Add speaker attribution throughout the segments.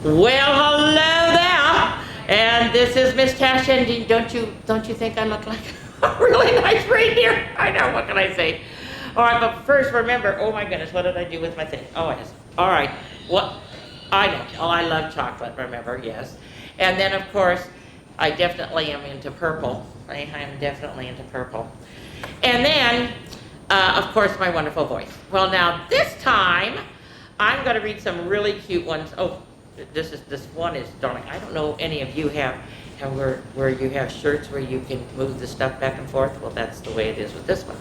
Speaker 1: Well, hello there. And this is Miss Tasha, and don't you think I look like a really nice reindeer? I know, what can I say? All right, but first remember, oh my goodness, what did I do with my thing? Oh, yes. All right, what? I know. Oh, I love chocolate, remember, yes. And then, of course, I definitely am into purple. I'm definitely into purple. And then, of course, my wonderful voice. Well, now, this time, I'm going to read some really cute ones. Oh, this one is darling. I don't know if any of you have where you have shirts where you can move the stuff back and forth. Well, that's the way it is with this one.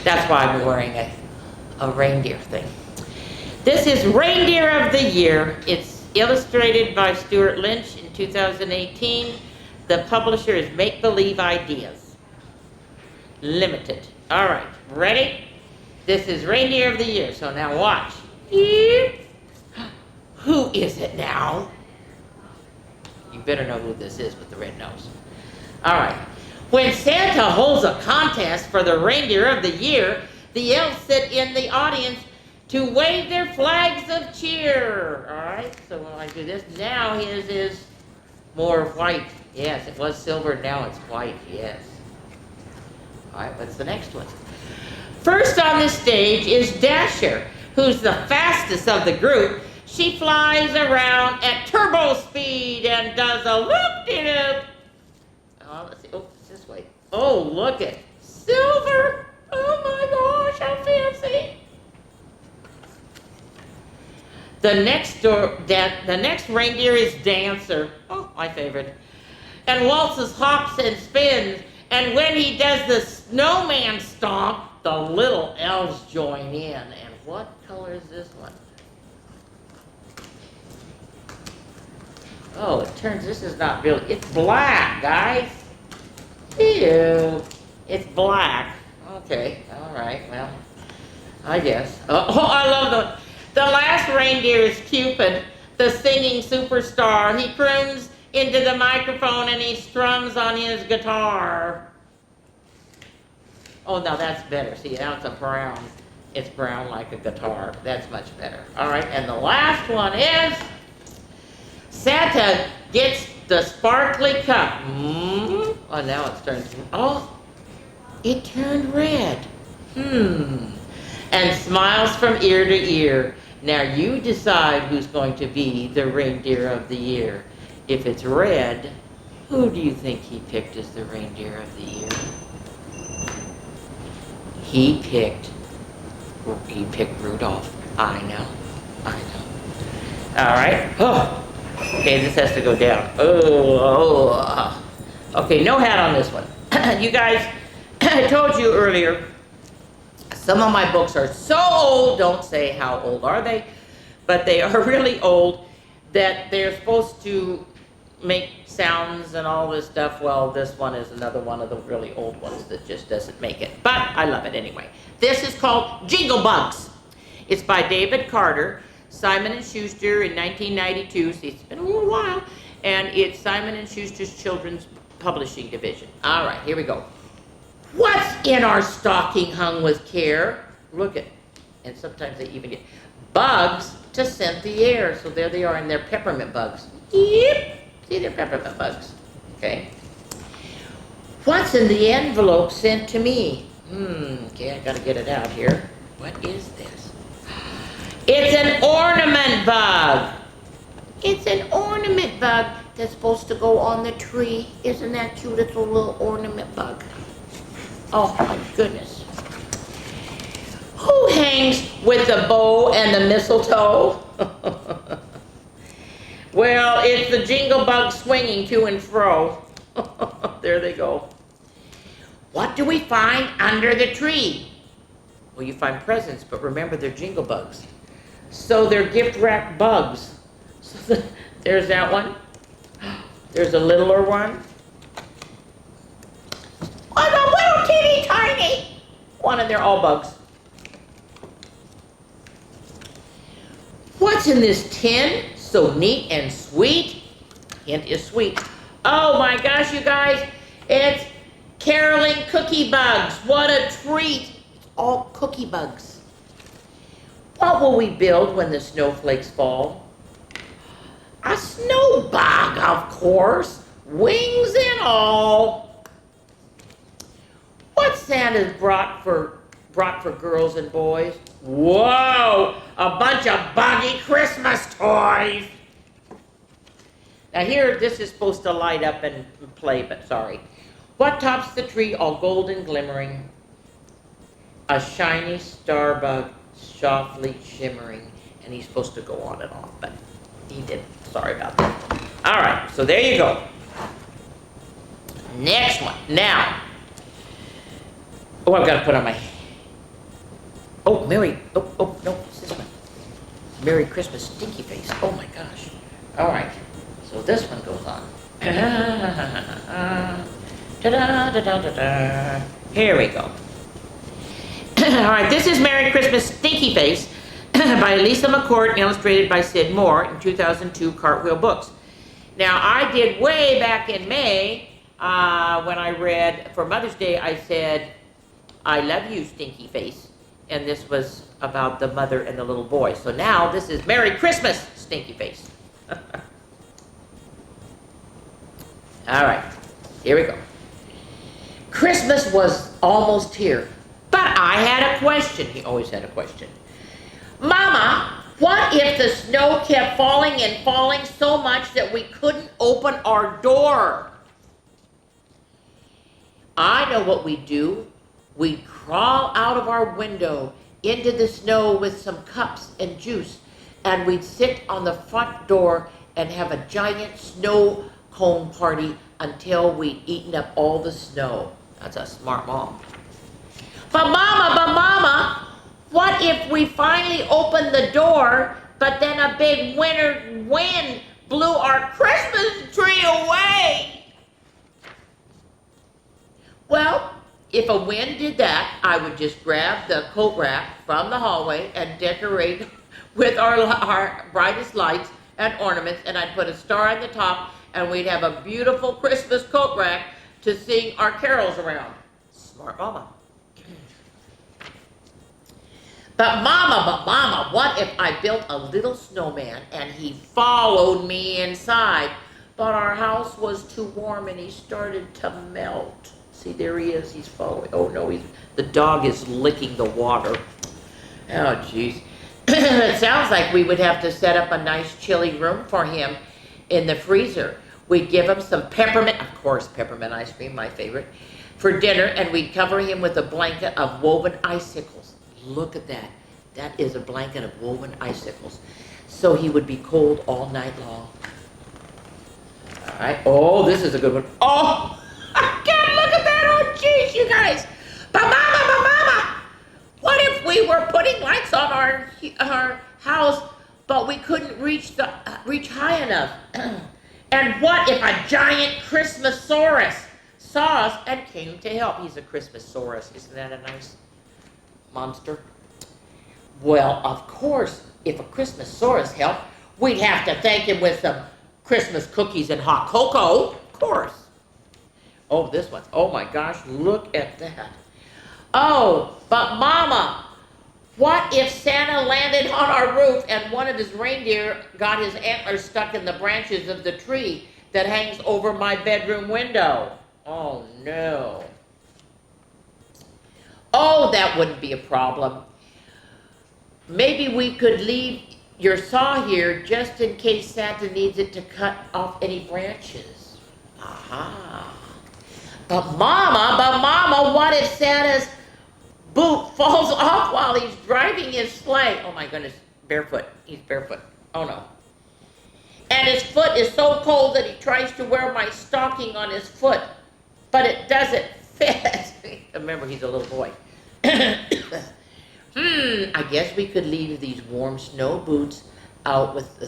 Speaker 1: That's why I'm wearing a reindeer thing. This is Reindeer of the Year. It's illustrated by Stuart Lynch in 2018. The publisher is Make Believe Ideas Limited. All right, ready? This is Reindeer of the Year, so now watch. Who is it now? You better know who this is with the red nose. All right. When Santa holds a contest for the Reindeer of the Year, the elves sit in the audience to wave their flags of cheer. All right, so when I do this, now his is more white. Yes, it was silver, now it's white, yes. All right, what's the next one? First on the stage is Dasher, who's the fastest of the group. She flies around at turbo speed and does a loop-de-loop. Oh, let's see. Oh, it's this way. Oh, look at silver. Oh my gosh, how fancy. The next reindeer is Dancer. Oh, my favorite. And waltzes, hops, and spins. And when he does the snowman stomp, the little elves join in. And what color is this one? Oh, this is not really, it's black, guys. Ew, it's black. Okay, all right, well, I guess. Oh, I love the last reindeer is Cupid, the singing superstar. He croons into the microphone and he strums on his guitar. Oh, now that's better. See, now it's a brown. It's brown like a guitar. That's much better. All right, and the last one is Santa gets the sparkly cup. Oh, now it's turned. Oh, it turned red. And smiles from ear to ear. Now you decide who's going to be the Reindeer of the Year. If it's red, who do you think he picked as the Reindeer of the Year? He picked Rudolph. I know. All right. Oh. Okay, this has to go down. Oh. Okay, no hat on this one. You guys, I told you earlier, some of my books are so old, don't say how old are they, but they are really old that they're supposed to make sounds and all this stuff. Well, this one is another one of the really old ones that just doesn't make it, but I love it anyway. This is called Jingle Bugs. It's by David Carter, Simon & Schuster in 1992, see, it's been a little while, and it's Simon & Schuster's Children's Publishing Division. All right, here we go. What's in our stocking hung with care? Look at, and sometimes they even get bugs to scent the air. So there they are, and they're peppermint bugs. Yep, see, they're peppermint bugs. Okay. What's in the envelope sent to me? Okay, I gotta get it out here. What is this? It's an ornament bug. It's an ornament bug that's supposed to go on the tree. Isn't that cute? It's a little ornament bug. Oh my goodness. Who hangs with the bow and the mistletoe? Well, it's the Jingle Bugs swinging to and fro. There they go. What do we find under the tree? Well, you find presents, but remember they're Jingle Bugs. So they're gift-wrapped bugs. So there's that one. There's a littler one. Oh, the little teeny tiny one, and they're all bugs. What's in this tin? So neat and sweet. Hint is sweet. Oh my gosh, you guys, it's caroling cookie bugs. What a treat. It's all cookie bugs. What will we build when the snowflakes fall? A snow bug, of course, wings and all. What Santa's brought for girls and boys? Whoa, a bunch of buggy Christmas toys. Now here, this is supposed to light up and play, but sorry. What tops the tree all golden glimmering? A shiny star bug softly shimmering. And he's supposed to go on and on, but he didn't. Sorry about that. All right, so there you go. Next one. Now, oh, I've got to put on my, oh, no, it's this one. Merry Christmas, Stinky Face. Oh my gosh. All right, so this one goes on. Ta-da-da-da-da-da. Here we go. All right, this is Merry Christmas, Stinky Face by Lisa McCourt and illustrated by Sid Moore in 2002 Cartwheel Books. Now, I did way back in May when I read, for Mother's Day, I said, I love you, Stinky Face. And this was about the mother and the little boy. So now this is Merry Christmas, Stinky Face. All right, here we go. Christmas was almost here, but I had a question. He always had a question. Mama, what if the snow kept falling and falling so much that we couldn't open our door? I know what we'd do. We'd crawl out of our window into the snow with some cups and juice, and we'd sit on the front door and have a giant snow cone party until we'd eaten up all the snow. That's a smart mom. But Mama, what if we finally opened the door, but then a big winter wind blew our Christmas tree away? Well, if a wind did that, I would just grab the coat rack from the hallway and decorate with our brightest lights and ornaments, and I'd put a star on the top, and we'd have a beautiful Christmas coat rack to sing our carols around. Smart mama. But Mama, what if I built a little snowman and he followed me inside, but our house was too warm and he started to melt? See, there he is, he's following. Oh no, the dog is licking the water. Oh jeez. It sounds like we would have to set up a nice chilly room for him in the freezer. We'd give him some peppermint, of course, peppermint ice cream, my favorite, for dinner, and we'd cover him with a blanket of woven icicles. Look at that. That is a blanket of woven icicles. So he would be cold all night long. All right. Oh, this is a good one. Oh, I can't look at that. Oh, jeez, you guys. But Mama, what if we were putting lights on our house, but we couldn't reach high enough? And what if a giant Christmasaurus saw us and came to help? He's a Christmasaurus. Isn't that a nice monster? Well, of course, if a Christmasaurus helped, we'd have to thank him with some Christmas cookies and hot cocoa, of course. Oh, this one. Oh my gosh, look at that. Oh, but Mama, what if Santa landed on our roof and one of his reindeer got his antlers stuck in the branches of the tree that hangs over my bedroom window? Oh no. Oh, that wouldn't be a problem. Maybe we could leave your saw here just in case Santa needs it to cut off any branches. Aha. But Mama, what if Santa's boot falls off while he's driving his sleigh? Oh my goodness, barefoot. He's barefoot. Oh no. And his foot is so cold that he tries to wear my stocking on his foot, but it doesn't fit. Remember, he's a little boy. I guess we could leave these warm snow boots out with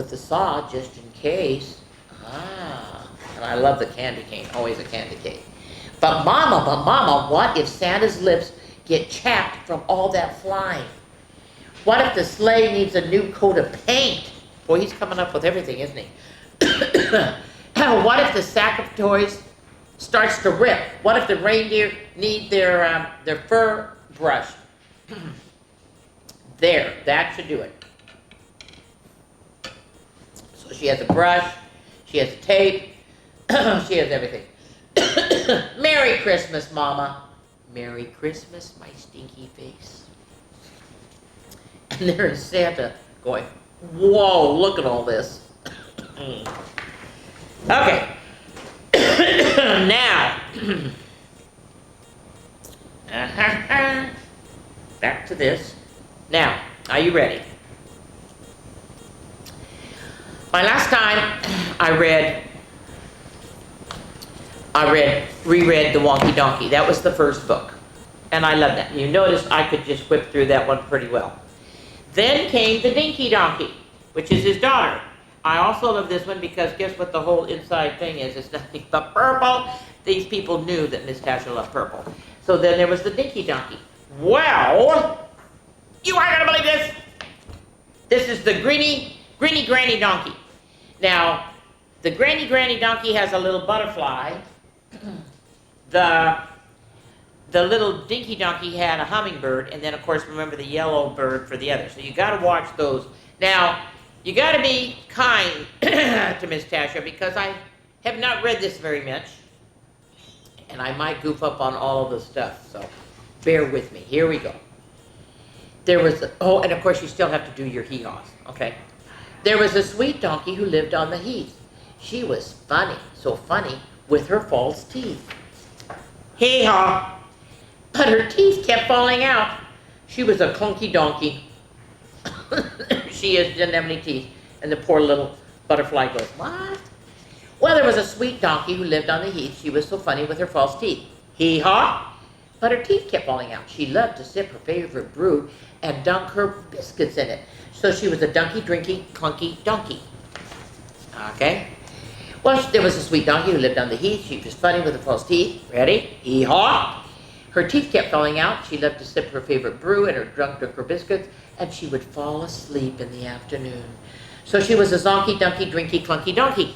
Speaker 1: the saw just in case. And I love the candy cane, always a candy cane. But Mama, what if Santa's lips get chapped from all that flying? What if the sleigh needs a new coat of paint? Boy, he's coming up with everything, isn't he? What if the sack of toys starts to rip? What if the reindeer need their fur brushed? There, that should do it. So So she has a brush, she has a tape, she has everything. Merry Christmas, Mama. Merry Christmas, my stinky face. And there's Santa going, whoa, look at all this. Okay. Now, back to this. Now, are you ready? My last time I reread The Wonky Donkey. That was the first book. And I love that. You notice I could just whip through that one pretty well. Then came The Dinky Donkey, which is his daughter. I also love this one because guess what the whole inside thing is? It's nothing but purple. These people knew that Miss Tasha loved purple. So then there was The Dinky Donkey. Well, you aren't going to believe this. This is the Greeny Granny Donkey. Now, the Granny Donkey has a little butterfly. The little Dinky Donkey had a hummingbird, and then of course remember the yellow bird for the other. So you got to watch those. Now, you got to be kind to Miss Tasha because I have not read this very much, and I might goof up on all of the stuff. So bear with me. Here we go. There was and of course you still have to do your hee-haws, okay? There was a sweet donkey who lived on the heath. She was funny, so funny, with her false teeth. Hee-haw! But her teeth kept falling out. She was a clunky donkey. She didn't have any teeth. And the poor little butterfly goes, what? Well, there was a sweet donkey who lived on the heath. She was so funny with her false teeth. Hee-haw! But her teeth kept falling out. She loved to sip her favorite brew and dunk her biscuits in it. So she was a dunky, drinky, clunky donkey. Okay? Well, there was a sweet donkey who lived on the heath. She was funny with her false teeth. Ready? Hee-haw! Her teeth kept falling out. She loved to sip her favorite brew and her dunk her biscuits, and she would fall asleep in the afternoon. So she was a zonky, dunky, drinky, clunky donkey.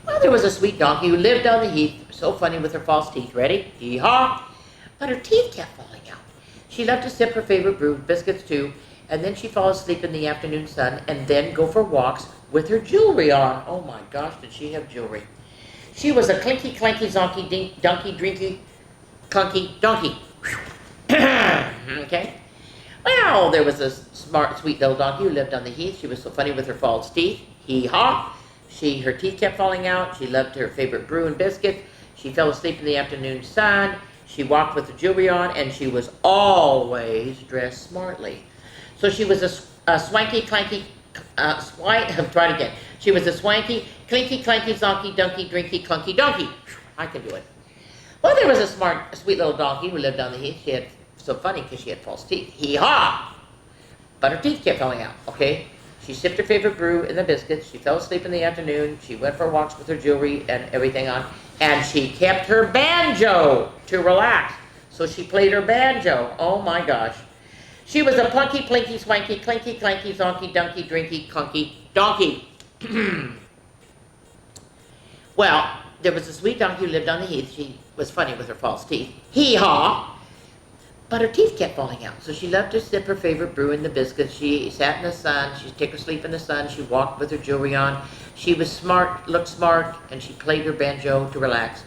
Speaker 1: Well, there was a sweet donkey who lived on the heath, so funny with her false teeth. Ready? Hee-haw! But her teeth kept falling out. She loved to sip her favorite brew, biscuits too, and then she'd fall asleep in the afternoon sun and then go for walks with her jewelry on. Oh my gosh, did she have jewelry. She was a clinky, clanky, zonky, dunky, drinky, clunky donkey. Okay? Well, there was a smart, sweet little donkey who lived on the heath. She was so funny with her false teeth. Hee-haw! Her teeth kept falling out. She loved her favorite brew and biscuits. She fell asleep in the afternoon sun. She walked with her jewelry on, and she was always dressed smartly. So she was a swanky, clanky, try it again. She was a swanky, clinky, clanky, zonky, dunky, drinky, clunky donkey. I can do it. Well, there was a smart, sweet little donkey who lived on the heath. She had, so funny because she had false teeth. Hee-haw! But her teeth kept falling out, okay? She sipped her favorite brew and the biscuits. She fell asleep in the afternoon. She went for walks with her jewelry and everything on. And she kept her banjo to relax. So she played her banjo. Oh my gosh. She was a plunky, plinky, swanky, clinky, clanky, zonky, dunky, drinky, clunky donkey. Well, there was a sweet donkey who lived on the heath. She was funny with her false teeth. Hee-haw! But her teeth kept falling out, so she loved to sip her favorite brew in the biscuits. She sat in the sun. She'd take her sleep in the sun. She walked with her jewelry on. She was smart, looked smart, and she played her banjo to relax.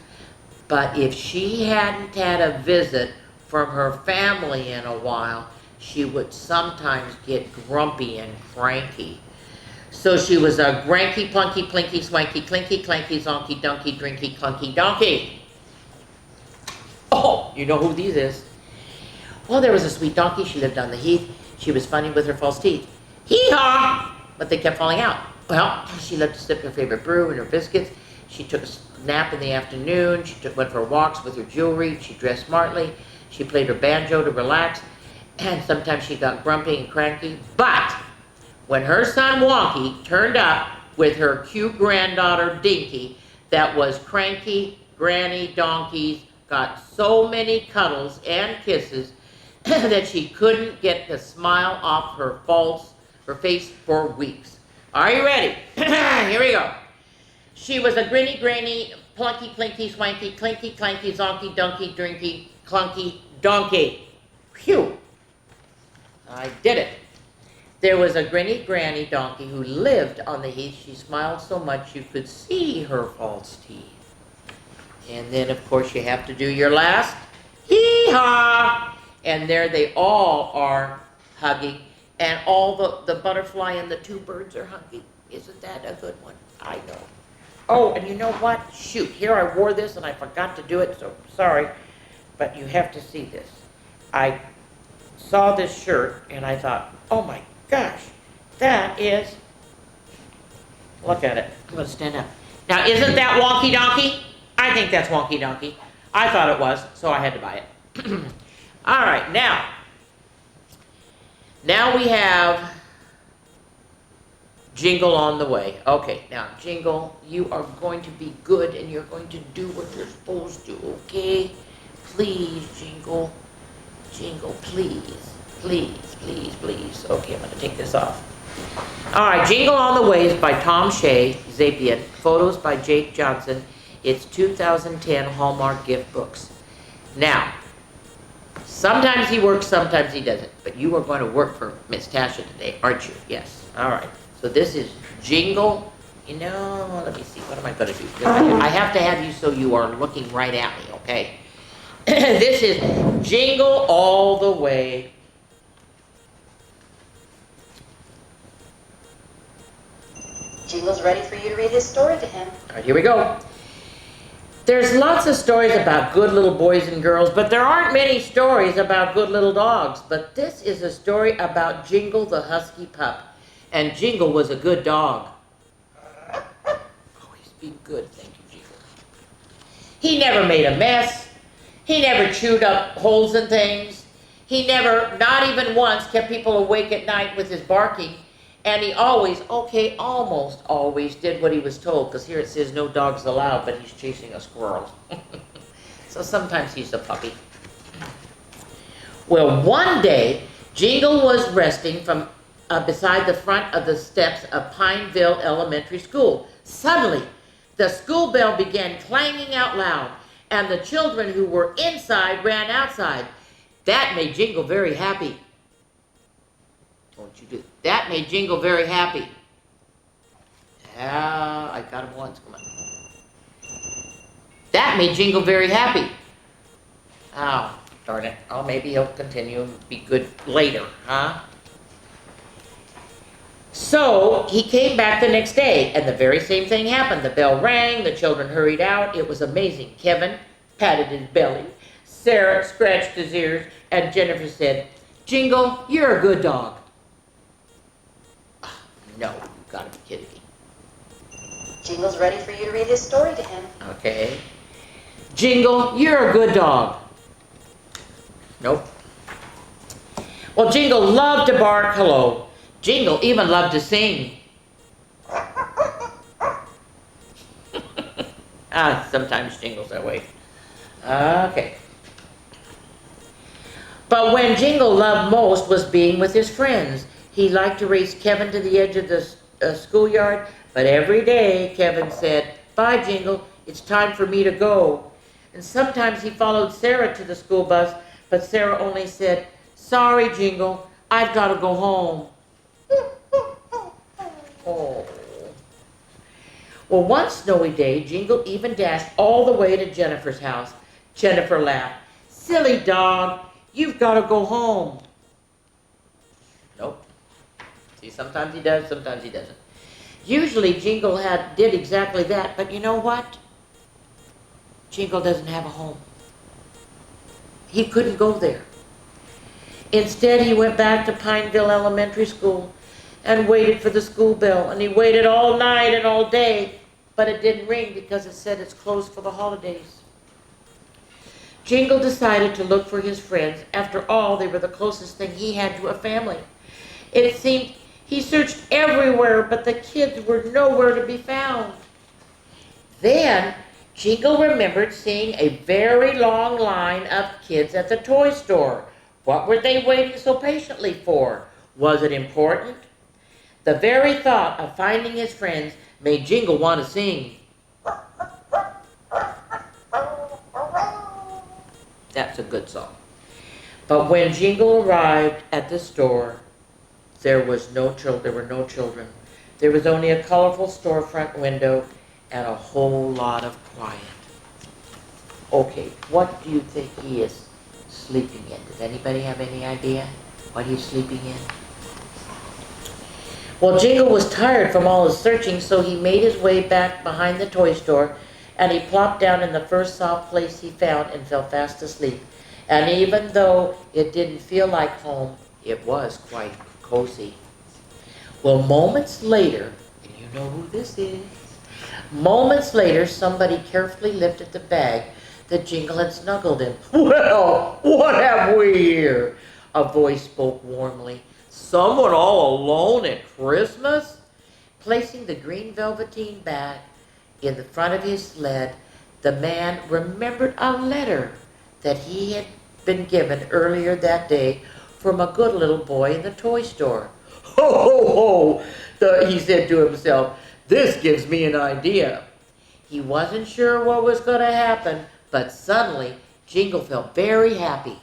Speaker 1: But if she hadn't had a visit from her family in a while, she would sometimes get grumpy and cranky. So she was a granky, plunky, plinky, swanky, clinky, clanky, zonky, dunky, drinky, clunky donkey. Oh, you know who these is. Well, there was a sweet donkey. She lived on the heath. She was funny with her false teeth. Hee-haw! But they kept falling out. Well, she loved to sip her favorite brew and her biscuits. She took a nap in the afternoon. She went for walks with her jewelry. She dressed smartly. She played her banjo to relax. And sometimes she got grumpy and cranky. But when her son Wonky turned up with her cute granddaughter Dinky, that was cranky, granny donkeys, got so many cuddles and kisses that she couldn't get the smile off her face for weeks. Are you ready? Here we go. She was a grinny, granny, plunky, plinky, swanky, clinky, clanky, zonky, dunky, drinky, clunky donkey. Phew. I did it. There was a grinny granny donkey who lived on the heath. She smiled so much you could see her false teeth. And then, of course, you have to do your last hee-haw. And there they all are hugging. And all the butterfly and the two birds are hugging. Isn't that a good one? I know. Oh, and you know what? Shoot, here I wore this and I forgot to do it, so sorry. But you have to see this. I saw this shirt and I thought, oh my gosh, that is, look at it. I'm going to stand up. Now, isn't that wonky donkey? I think that's wonky donkey. I thought it was, so I had to buy it. All right, now we have Jingle on the way. Okay, now Jingle, you are going to be good and you're going to do what you're supposed to, okay? Please, Jingle. Jingle, please. Please, please, please. Okay, I'm going to take this off. All right, Jingle on the Way is by Tom Shea, Zapian. Photos by Jake Johnson. It's 2010 Hallmark Gift Books. Now, sometimes he works, sometimes he doesn't. But you are going to work for Miss Tasha today, aren't you? Yes. All right. So this is Jingle. You know, let me see. What am I going to do? I have to have you so you are looking right at me, okay? This is Jingle All the Way.
Speaker 2: Jingle's ready for you to read his story to him.
Speaker 1: All right, here we go. There's lots of stories about good little boys and girls, but there aren't many stories about good little dogs. But this is a story about Jingle the husky pup. And Jingle was a good dog. Always be good, thank you, Jingle. He never made a mess. He never chewed up holes in things. He never, not even once, kept people awake at night with his barking. And he always, okay, almost always did what he was told, because here it says no dogs allowed, but he's chasing a squirrel. So sometimes he's a puppy. Well, one day, Jingle was resting from beside the front of the steps of Pineville Elementary School. Suddenly, the school bell began clanging out loud, and the children who were inside ran outside. That made Jingle very happy. Don't you do that? Made Jingle very happy. Ah, I got him once. Come on. That made Jingle very happy. Oh, darn it. Oh, maybe he'll continue and be good later, huh? So he came back the next day, and the very same thing happened. The bell rang, the children hurried out. It was amazing. Kevin patted his belly, Sarah scratched his ears, and Jennifer said, Jingle, you're a good dog. Oh, no, you've got to be kidding me.
Speaker 2: Jingle's ready for you to read his story to him.
Speaker 1: Okay. Jingle, you're a good dog. Nope. Well, Jingle loved to bark hello. Jingle even loved to sing. Sometimes Jingle's that way. Okay. But when Jingle loved most was being with his friends. He liked to race Kevin to the edge of the schoolyard, but every day Kevin said, bye, Jingle, it's time for me to go. And sometimes he followed Sarah to the school bus, but Sarah only said, sorry, Jingle, I've got to go home. Oh. Well, one snowy day, Jingle even dashed all the way to Jennifer's house. Jennifer laughed. Silly dog, you've got to go home. Nope. See, sometimes he does, sometimes he doesn't. Usually Jingle did exactly that, but you know what? Jingle doesn't have a home. He couldn't go there. Instead, he went back to Pineville Elementary School and waited for the school bell. And he waited all night and all day, but it didn't ring because it said it's closed for the holidays. Jingle decided to look for his friends. After all, they were the closest thing he had to a family. It seemed he searched everywhere, but the kids were nowhere to be found. Then Jingle remembered seeing a very long line of kids at the toy store. What were they waiting so patiently for? Was it important? The very thought of finding his friends made Jingle want to sing. That's a good song. But when Jingle arrived at the store, There were no children. There was only a colorful storefront window and a whole lot of quiet. Okay, what do you think he is sleeping in? Does anybody have any idea what he's sleeping in? Well, Jingle was tired from all his searching, so he made his way back behind the toy store, and he plopped down in the first soft place he found and fell fast asleep. And even though it didn't feel like home, it was quite cozy. Well, moments later, and you know who this is, moments later, somebody carefully lifted the bag that Jingle had snuggled in. "Well, what have we here?" a voice spoke warmly. "Someone all alone at Christmas?" Placing the green velveteen bag in the front of his sled, the man remembered a letter that he had been given earlier that day from a good little boy in the toy store. "Ho, ho, ho," he said to himself. "This gives me an idea." He wasn't sure what was going to happen, but suddenly Jingle felt very happy.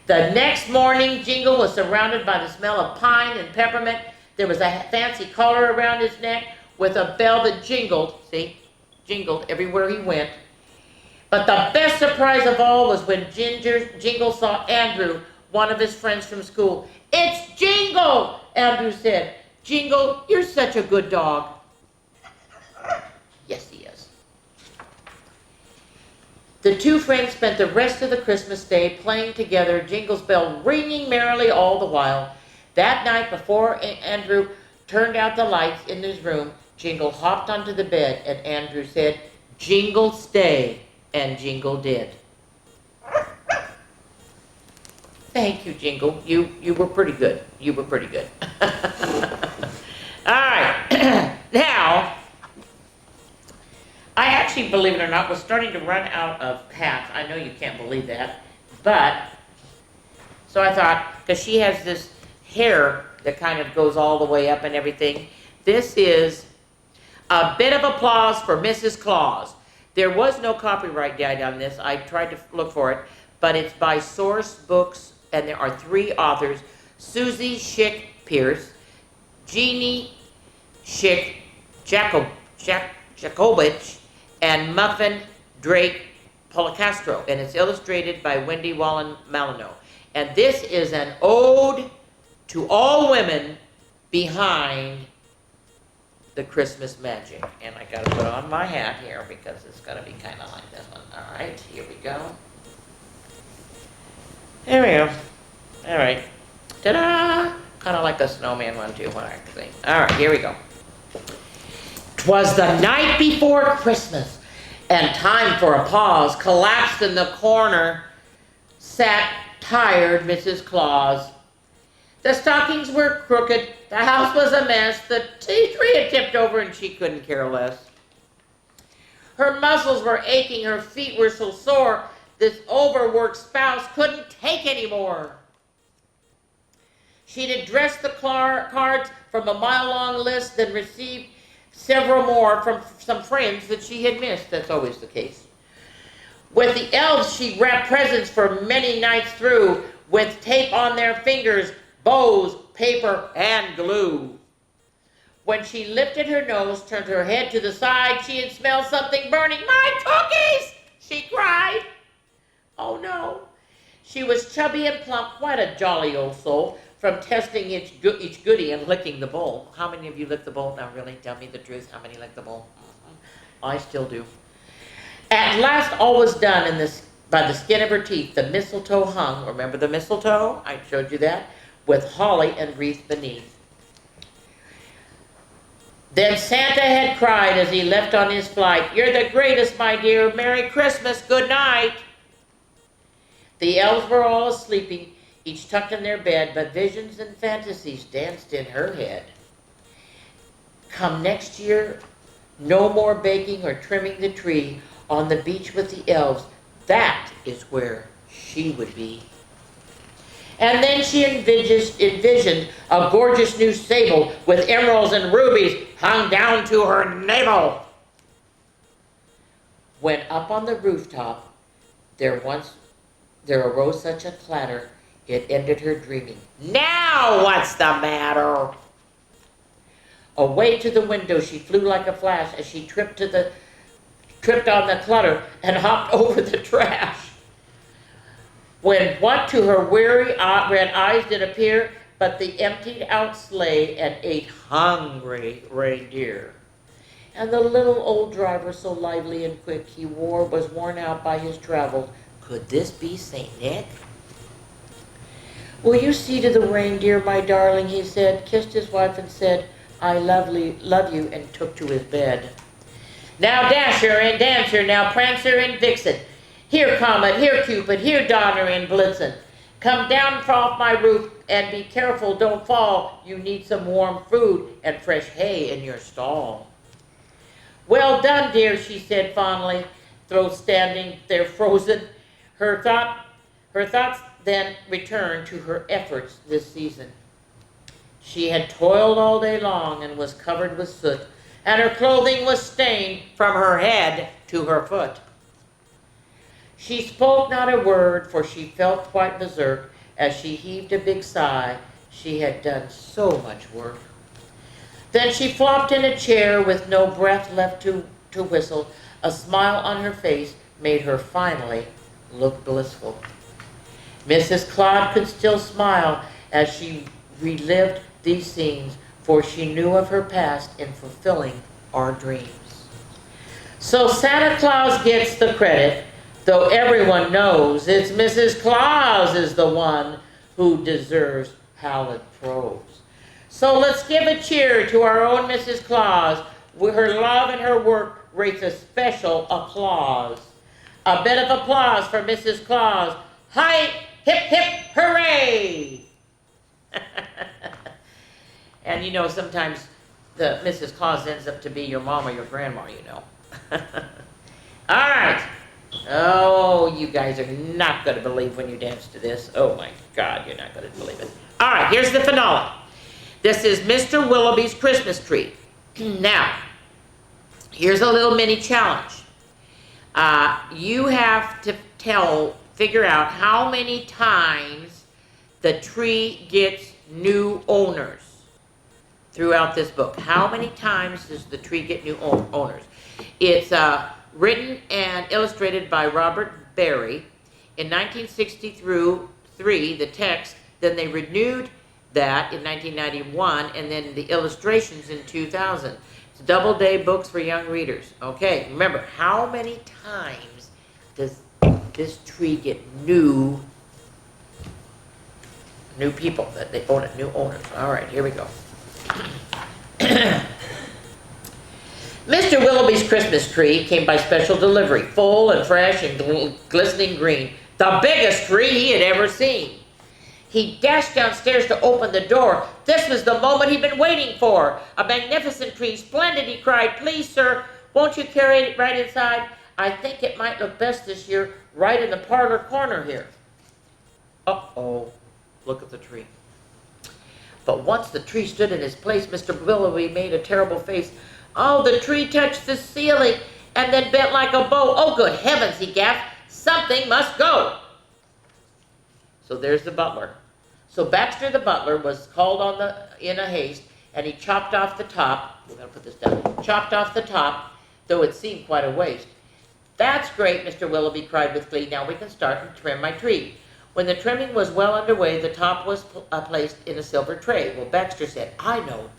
Speaker 1: The next morning, Jingle was surrounded by the smell of pine and peppermint. There was a fancy collar around his neck with a bell that jingled, jingled everywhere he went. But the best surprise of all was when Jingle saw Andrew, one of his friends from school. "It's Jingle," Andrew said. "Jingle, you're such a good dog." Yes, he is. The two friends spent the rest of the Christmas day playing together, Jingle's bell ringing merrily all the while. That night, before Andrew turned out the lights in his room, Jingle hopped onto the bed, and Andrew said, "Jingle, stay," and Jingle did. Thank you, Jingle. You were pretty good. You were pretty good. All right. Now, I actually, believe it or not, was starting to run out of hats. I know you can't believe that. But, so I thought, because she has this hair that kind of goes all the way up and everything, this is a bit of applause for Mrs. Claus. There was no copyright date on this. I tried to look for it, but it's by Source Books, and there are 3 authors: Susie Schick Pierce, Jeannie Schick Jacobich, and Muffin Drake Policastro, and it's illustrated by Wendy Wallen Malino. And this is an ode to all women behind the Christmas magic. And I gotta put on my hat here because it's gonna be kind of like this one. All right, here we go. There we go. All right. Ta-da! Kind of like a snowman one too, what I think. All right, here we go. 'Twas the night before Christmas, and time for a pause. Collapsed in the corner sat tired Mrs. Claus. The stockings were crooked, the house was a mess, the tea tree had tipped over and she couldn't care less. Her muscles were aching, her feet were so sore, this overworked spouse couldn't take anymore. She'd addressed the cards from a mile-long list, then received several more from some friends that she had missed. That's always the case. With the elves, she wrapped presents for many nights through, with tape on their fingers, bows, paper, and glue. When she lifted her nose, turned her head to the side, she had smelled something burning. "My cookies!" she cried. Oh no. She was chubby and plump, quite a jolly old soul, from testing each goodie and licking the bowl. How many of you lick the bowl? Now really, tell me the truth. How many lick the bowl? I still do. At last all was done, and by the skin of her teeth, the mistletoe hung. Remember the mistletoe? I showed you that. With holly and wreath beneath. Then Santa had cried as he left on his flight, "You're the greatest, my dear. Merry Christmas. Good night." The elves were all sleeping, each tucked in their bed, but visions and fantasies danced in her head. Come next year, no more baking or trimming the tree on the beach with the elves. That is where she would be. And then she envisioned a gorgeous new sable with emeralds and rubies hung down to her navel. When up on the rooftop there arose such a clatter, It ended her dreaming. Now what's the matter? Away to the window she flew like a flash as she tripped on the clutter and hopped over the trash. When what to her weary red eyes did appear but the emptied out sleigh and 8 hungry reindeer. And the little old driver, so lively and quick he was worn out by his travels. Could this be St. Nick? Will you see to the reindeer, my darling, he said, kissed his wife and said, I love you, and took to his bed. Now Dasher and Dancer, now Prancer and Vixen, here Comet, here Cupid, here Donner and Blitzen. Come down off my roof and be careful, don't fall. You need some warm food and fresh hay in your stall. Well done, dear, she said fondly, though standing there frozen. Her thoughts then returned to her efforts this season. She had toiled all day long and was covered with soot, and her clothing was stained from her head to her foot. She spoke not a word, for she felt quite berserk as she heaved a big sigh. She had done so much work. Then she flopped in a chair with no breath left to whistle. A smile on her face made her finally look blissful. Mrs. Claus could still smile as she relived these scenes, for she knew of her past in fulfilling our dreams. So Santa Claus gets the credit, though everyone knows it's Mrs. Claus is the one who deserves hallowed praise. So let's give a cheer to our own Mrs. Claus. With her love and her work rates a special applause. A bit of applause for Mrs. Claus. Hi, hip, hip, hooray! And you know, sometimes the Mrs. Claus ends up to be your mom or your grandma, you know. All right. Oh, you guys are not going to believe when you dance to this. Oh my God, you're not going to believe it. All right, here's the finale. This is Mr. Willoughby's Christmas Tree. Now, here's a little mini challenge. You have to figure out how many times the tree gets new owners throughout this book. How many times does the tree get new owners? It's written and illustrated by Robert Barry in 1963, the text. Then they renewed that in 1991, and then the illustrations in 2000. It's double-day books for young readers. Okay, remember, how many times does this tree get new people that they own it, new owners? All right, here we go. Mr. Willoughby's Christmas tree came by special delivery, full and fresh and glistening green, the biggest tree he had ever seen. He dashed downstairs to open the door. This was the moment he'd been waiting for. A magnificent tree, splendid, he cried. Please, sir, won't you carry it right inside? I think it might look best this year, right in the parlor corner here. Uh-oh, look at the tree. But once the tree stood in its place, Mr. Willoughby made a terrible face. Oh, the tree touched the ceiling and then bent like a bow. Oh, good heavens, he gasped. Something must go. So there's the butler. So Baxter the butler was called in a haste, and he chopped off the top. We're going to put this down. Chopped off the top, though it seemed quite a waste. That's great, Mr. Willoughby cried with glee. Now we can start and trim my tree. When the trimming was well underway, the top was placed in a silver tray. Well, Baxter said, I know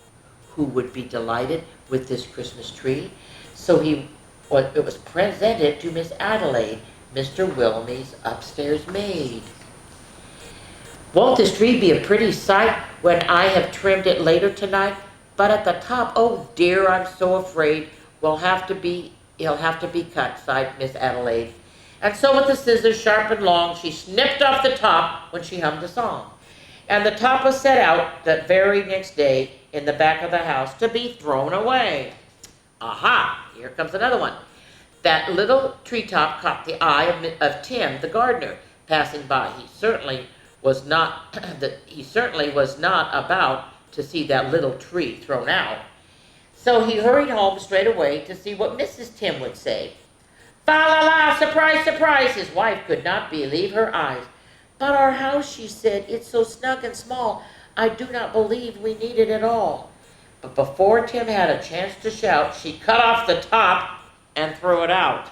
Speaker 1: who would be delighted with this Christmas tree. So it was presented to Miss Adelaide, Mr. Willoughby's upstairs maid. Won't this tree be a pretty sight when I have trimmed it later tonight? But at the top, oh dear, I'm so afraid he'll have to be cut, sighed Miss Adelaide. And so with the scissors sharp and long, she snipped off the top when she hummed a song. And the top was set out that very next day in the back of the house to be thrown away. Aha, here comes another one. That little treetop caught the eye of Tim, the gardener, passing by. He certainly was not about to see that little tree thrown out. So he hurried home straight away to see what Mrs. Tim would say. Fa la la, surprise, surprise! His wife could not believe her eyes. But our house, she said, it's so snug and small, I do not believe we need it at all. But before Tim had a chance to shout, she cut off the top and threw it out.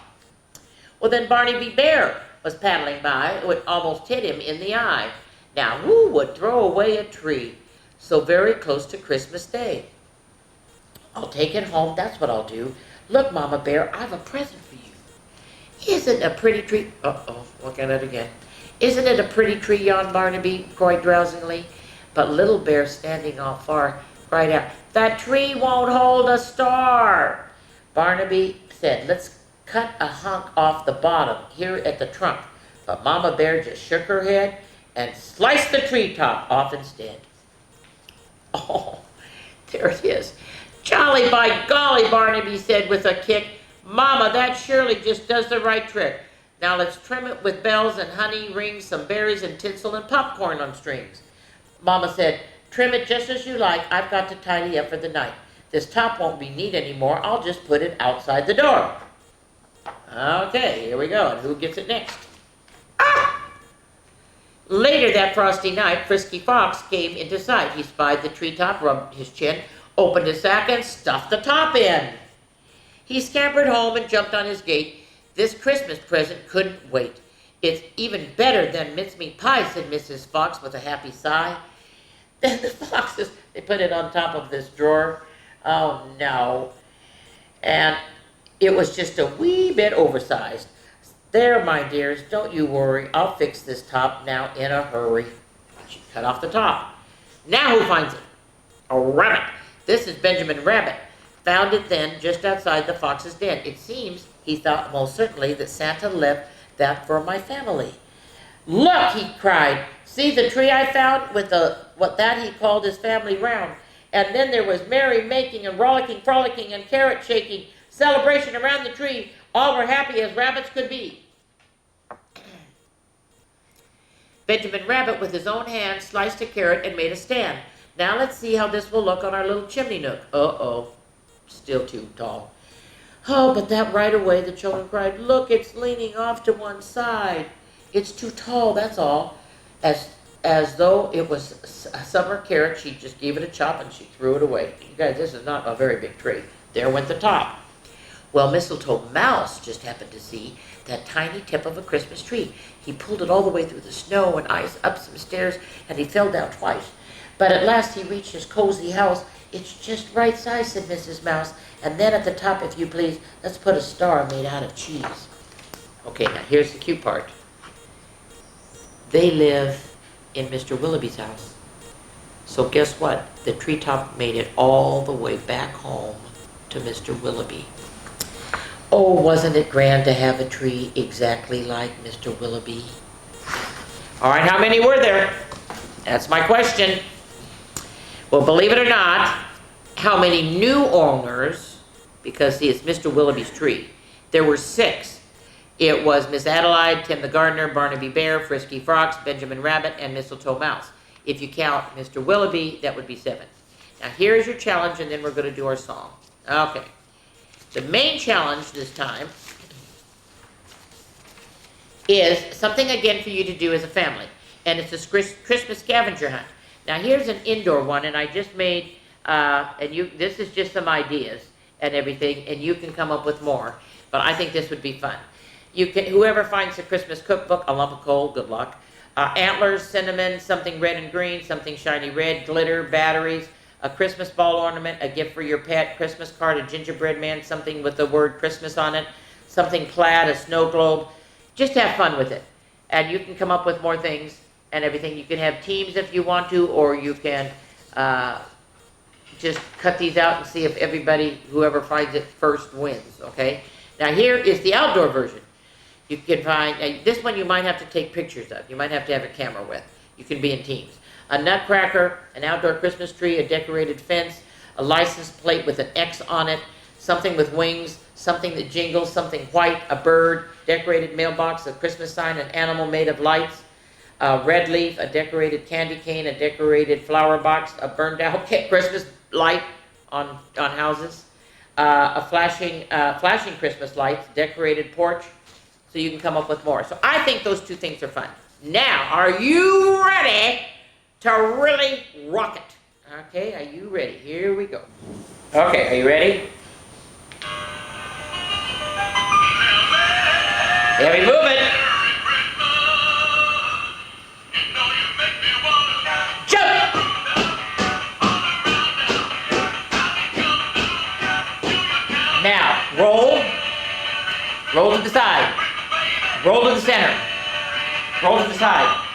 Speaker 1: Well, then Barnaby Bear was paddling by. It almost hit him in the eye. Now, who would throw away a tree so very close to Christmas Day? I'll take it home, that's what I'll do. Look, Mama Bear, I have a present for you. Isn't it a pretty tree? Uh-oh, look at it again. Isn't it a pretty tree, yawned Barnaby quite drowsily? But Little Bear, standing off far, cried out, that tree won't hold a star. Barnaby said, let's cut a hunk off the bottom here at the trunk. But Mama Bear just shook her head and sliced the treetop off instead. Oh, there it is. Jolly by golly, Barnaby said with a kick. Mama, that surely just does the right trick. Now let's trim it with bells and honey, rings, some berries and tinsel and popcorn on strings. Mama said, trim it just as you like. I've got to tidy up for the night. This top won't be neat anymore. I'll just put it outside the door. Okay, here we go. And who gets it next? Ah! Later that frosty night, Frisky Fox came into sight. He spied the treetop, rubbed his chin, opened his sack, and stuffed the top in. He scampered home and jumped on his gate. This Christmas present couldn't wait. It's even better than mincemeat pie, said Mrs. Fox with a happy sigh. Then the foxes, they put it on top of this drawer. Oh, no. And it was just a wee bit oversized. There, my dears, don't you worry. I'll fix this top now in a hurry. She cut off the top. Now who finds it? A rabbit. This is Benjamin Rabbit. Found it then just outside the fox's den. It seems he thought most certainly that Santa left that for my family. Look, he cried. See the tree I found with what that he called his family round. And then there was merry making and rollicking, frolicking, and carrot shaking. Celebration around the tree. All were happy as rabbits could be. Benjamin Rabbit with his own hand sliced a carrot and made a stand. Now let's see how this will look on our little chimney nook. Uh-oh, still too tall. Oh, but that right away, the children cried, look, it's leaning off to one side. It's too tall, that's all. As though it was a summer carrot, she just gave it a chop and she threw it away. You guys, this is not a very big tree. There went the top. Well, Mistletoe Mouse just happened to see that tiny tip of a Christmas tree. He pulled it all the way through the snow and ice, up some stairs, and he fell down twice. But at last he reached his cozy house. It's just right size, said Mrs. Mouse. And then at the top, if you please, let's put a star made out of cheese. Okay, now here's the cute part. They live in Mr. Willoughby's house. So guess what? The treetop made it all the way back home to Mr. Willoughby. Oh, wasn't it grand to have a tree exactly like Mr. Willoughby? All right, how many were there? That's my question. Well, believe it or not, how many new owners, because see, it's Mr. Willoughby's tree. There were 6. It was Miss Adelaide, Tim the Gardener, Barnaby Bear, Frisky Fox, Benjamin Rabbit, and Mistletoe Mouse. If you count Mr. Willoughby, that would be 7. Now here's your challenge, and then we're going to do our song. Okay. The main challenge this time is something again for you to do as a family, and it's a Christmas scavenger hunt. Now here's an indoor one, and I just made, this is just some ideas and everything, and you can come up with more, but I think this would be fun. Whoever finds the Christmas cookbook, a lump of coal, good luck. Antlers, cinnamon, something red and green, something shiny red, glitter, batteries, a Christmas ball ornament, a gift for your pet, Christmas card, a gingerbread man, something with the word Christmas on it, something plaid, a snow globe. Just have fun with it. And you can come up with more things and everything. You can have teams if you want to, or you can just cut these out and see if whoever finds it first wins, okay? Now here is the outdoor version. You can find, this one you might have to take pictures of. You might have to have a camera with. You can be in teams. A nutcracker, an outdoor Christmas tree, a decorated fence, a license plate with an X on it, something with wings, something that jingles, something white, a bird, decorated mailbox, a Christmas sign, an animal made of lights, a red leaf, a decorated candy cane, a decorated flower box, a burned out Christmas light on houses, a flashing Christmas lights, decorated porch, so you can come up with more. So I think those 2 things are fun. Now, are you ready to really rock it? Okay, are you ready? Here we go. Okay, are you ready? Heavy movement. Jump! Now, roll. Roll to the side. Roll to the center. Roll to the side.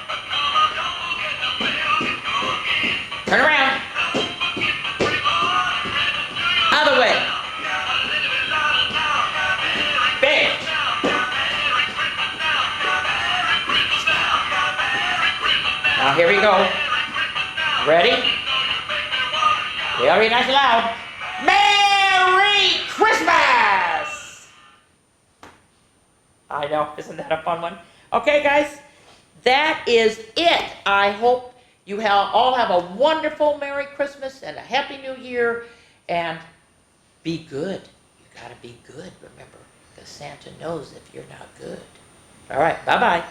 Speaker 1: Turn around. Other way. Big. Now here we go. Ready? We already nice and loud. Merry Christmas! I know, isn't that a fun one? Okay, guys, that is it. I hope you all have a wonderful Merry Christmas and a Happy New Year, and be good. You gotta be good, remember, because Santa knows if you're not good. All right, bye-bye.